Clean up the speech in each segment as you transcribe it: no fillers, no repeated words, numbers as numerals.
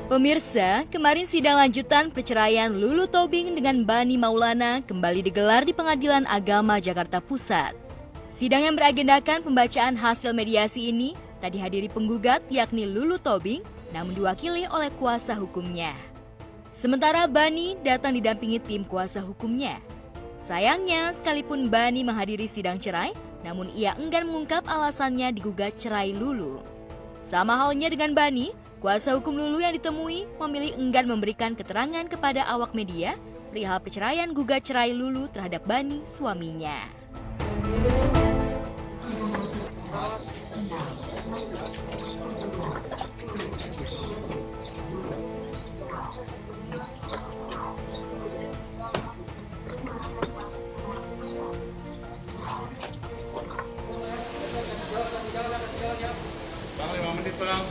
Pemirsa, kemarin sidang lanjutan perceraian Lulu Tobing dengan Bani Maulana kembali digelar di Pengadilan Agama Jakarta Pusat. Sidang yang beragendakan pembacaan hasil mediasi ini tak dihadiri penggugat yakni Lulu Tobing, namun diwakili oleh kuasa hukumnya. Sementara Bani datang didampingi tim kuasa hukumnya. Sayangnya, sekalipun Bani menghadiri sidang cerai, namun ia enggan mengungkap alasannya digugat cerai Lulu. Sama halnya dengan Bani, kuasa hukum Lulu yang ditemui memilih enggan memberikan keterangan kepada awak media perihal perceraian gugat cerai Lulu terhadap Bani, suaminya. Bang, 5 menit bang.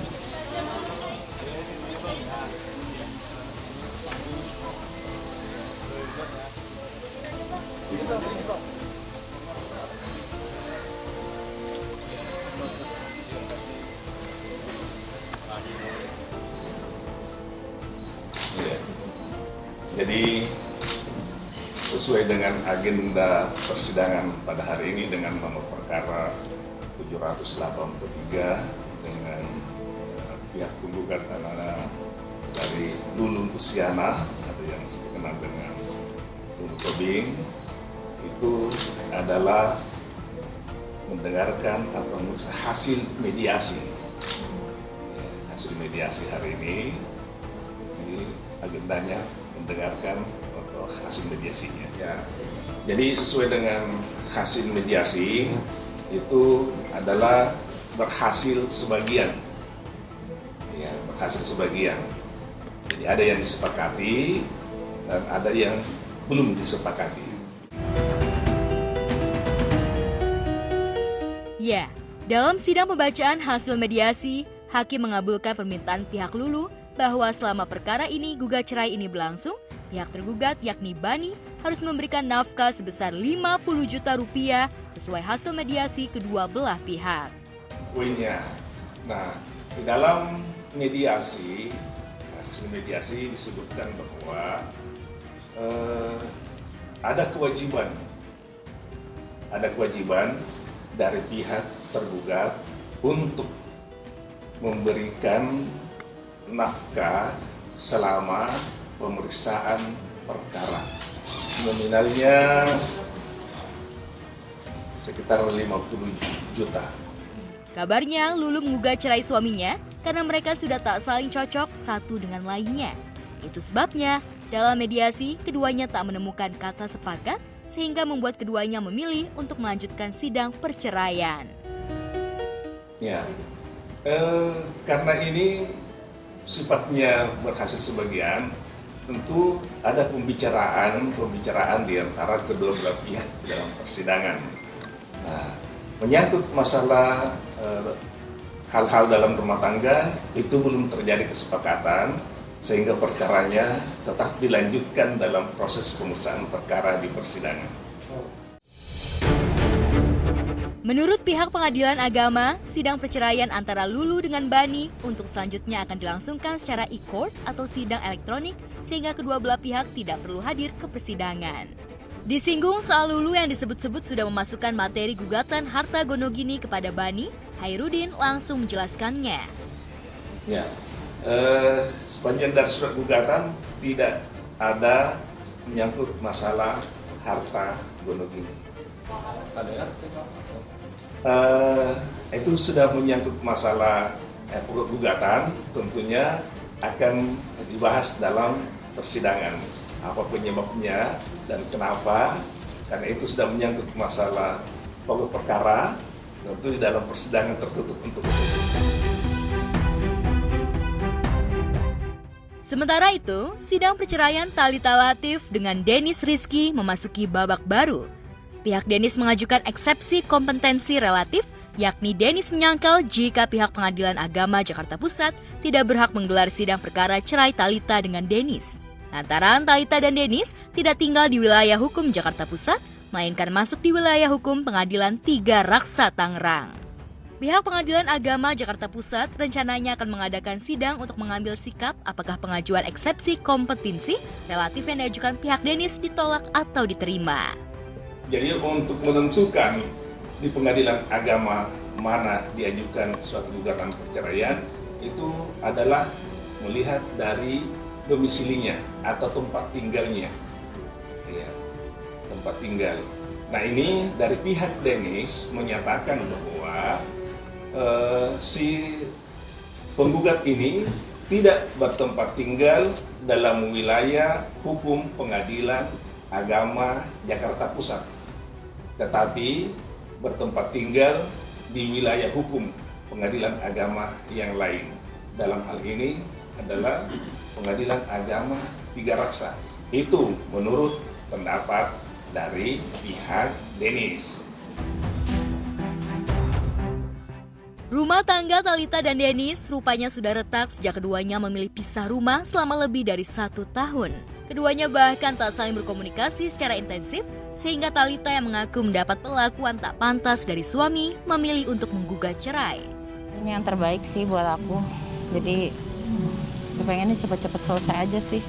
Jadi sesuai dengan agenda persidangan pada hari ini dengan nomor perkara 783 dengan pihak penggugat adalah dari Lulu Luciana atau yang dikenal dengan Lulu Tobing, itu adalah mendengarkan atau hasil mediasi. Hasil mediasi hari ini agendanya mendengarkan atau hasil mediasinya. Ya. Jadi sesuai dengan hasil mediasi itu adalah berhasil sebagian. Ya, berhasil sebagian. Jadi ada yang disepakati dan ada yang belum disepakati. Ya, dalam sidang pembacaan hasil mediasi, hakim mengabulkan permintaan pihak Lulu bahwa selama perkara ini gugat cerai ini berlangsung, pihak tergugat yakni Bani harus memberikan nafkah sebesar 50 juta rupiah sesuai hasil mediasi kedua belah pihak. Poinnya, nah di dalam mediasi, hasil mediasi disebutkan bahwa ada kewajiban dari pihak tergugat untuk memberikan nafkah selama pemeriksaan perkara. Nominalnya sekitar 50 juta. Kabarnya Lulu menggugat cerai suaminya karena mereka sudah tak saling cocok satu dengan lainnya. Itu sebabnya dalam mediasi keduanya tak menemukan kata sepakat sehingga membuat keduanya memilih untuk melanjutkan sidang perceraian. Ya, karena ini sifatnya berhasil sebagian, tentu ada pembicaraan di antara kedua belah pihak dalam persidangan. Nah, menyangkut masalah hal-hal dalam rumah tangga itu belum terjadi kesepakatan sehingga perkaranya tetap dilanjutkan dalam proses pemeriksaan perkara di persidangan. Menurut pihak Pengadilan Agama, sidang perceraian antara Lulu dengan Bani untuk selanjutnya akan dilangsungkan secara e-court atau sidang elektronik sehingga kedua belah pihak tidak perlu hadir ke persidangan. Disinggung soal Lulu yang disebut-sebut sudah memasukkan materi gugatan harta gonogini kepada Bani, Hairudin langsung menjelaskannya. Ya, sepanjang dari surat gugatan tidak ada menyangkut masalah harta gonogini. Itu sudah menyangkut masalah pokok gugatan, tentunya akan dibahas dalam persidangan. Apa penyebabnya dan kenapa? Karena itu sudah menyangkut masalah pokok perkara, tentu di dalam persidangan tertutup untuk itu. Sementara itu, sidang perceraian Thalita Latif dengan Dennis Rizky memasuki babak baru. Pihak Dennis mengajukan eksepsi kompetensi relatif, yakni Dennis menyangkal jika pihak Pengadilan Agama Jakarta Pusat tidak berhak menggelar sidang perkara cerai Thalita dengan Dennis. Lantaran Thalita dan Dennis tidak tinggal di wilayah hukum Jakarta Pusat, melainkan masuk di wilayah hukum Pengadilan 3 Raksa Tangerang. Pihak Pengadilan Agama Jakarta Pusat rencananya akan mengadakan sidang untuk mengambil sikap apakah pengajuan eksepsi kompetensi relatif yang diajukan pihak Dennis ditolak atau diterima. Jadi untuk menentukan di Pengadilan Agama mana diajukan suatu gugatan perceraian itu adalah melihat dari domisilinya atau tempat tinggalnya. Ya, tempat tinggal. Nah ini dari pihak Dennis menyatakan bahwa si penggugat ini tidak bertempat tinggal dalam wilayah hukum Pengadilan Agama Jakarta Pusat, tetapi bertempat tinggal di wilayah hukum Pengadilan Agama yang lain. Dalam hal ini adalah Pengadilan Agama Tiga Raksa. Itu menurut pendapat dari pihak Dennis. Rumah tangga Thalita dan Dennis rupanya sudah retak sejak keduanya memilih pisah rumah selama lebih dari 1 tahun. Keduanya bahkan tak saling berkomunikasi secara intensif, sehingga Thalita yang mengaku mendapat perlakuan tak pantas dari suami memilih untuk menggugat cerai. Ini yang terbaik sih buat aku, jadi pengennya cepet-cepet selesai aja sih.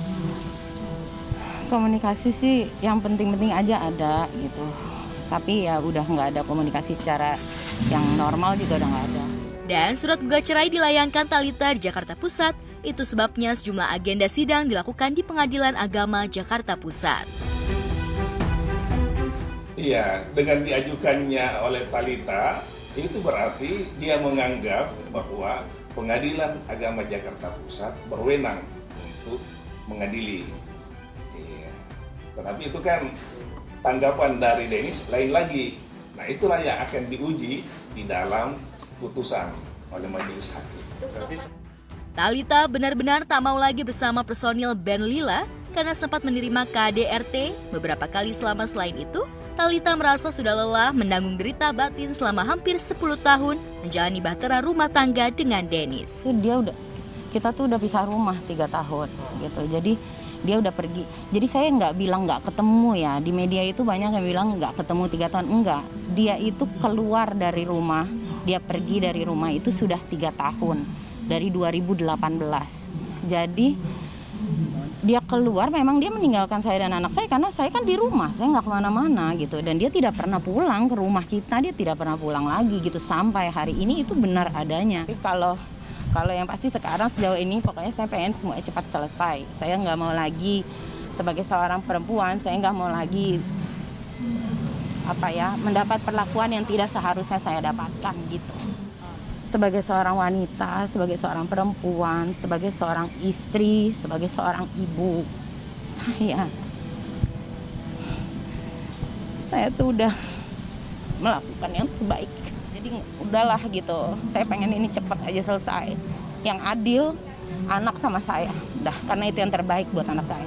Komunikasi sih yang penting-penting aja ada gitu. Tapi ya udah nggak ada komunikasi secara yang normal juga udah nggak ada. Dan surat gugat cerai dilayangkan Thalita di Jakarta Pusat. Itu sebabnya sejumlah agenda sidang dilakukan di Pengadilan Agama Jakarta Pusat. Iya, dengan diajukannya oleh Thalita, itu berarti dia menganggap bahwa Pengadilan Agama Jakarta Pusat berwenang untuk mengadili. Iya. Tetapi itu kan tanggapan dari Dennis lain lagi. Nah itulah yang akan diuji di dalam putusan oleh majelis hakim. Thalita benar-benar tak mau lagi bersama personil band Lila karena sempat menerima KDRT beberapa kali selama. Selain itu, Thalita merasa sudah lelah menanggung derita batin selama hampir 10 tahun menjalani bahtera rumah tangga dengan Dennis. Kita tuh udah pisah rumah 3 tahun gitu. Jadi dia udah pergi. Jadi saya nggak bilang nggak ketemu ya. Di media itu banyak yang bilang nggak ketemu 3 tahun. Enggak. Dia itu keluar dari rumah. Dia pergi dari rumah itu sudah 3 tahun. Dari 2018. Jadi dia keluar, memang dia meninggalkan saya dan anak saya. Karena saya kan di rumah. Saya nggak kemana-mana gitu. Dan dia tidak pernah pulang ke rumah kita. Dia tidak pernah pulang lagi gitu. Sampai hari ini itu benar adanya. Tapi kalau yang pasti sekarang sejauh ini pokoknya saya pengen semuanya cepat selesai. Saya nggak mau lagi sebagai seorang perempuan, saya nggak mau lagi mendapat perlakuan yang tidak seharusnya saya dapatkan gitu. Sebagai seorang wanita, sebagai seorang perempuan, sebagai seorang istri, sebagai seorang ibu, saya tuh udah melakukan yang terbaik. Jadi udahlah gitu, saya pengen ini cepat aja selesai. Yang adil, anak sama saya. Udah, karena itu yang terbaik buat anak saya.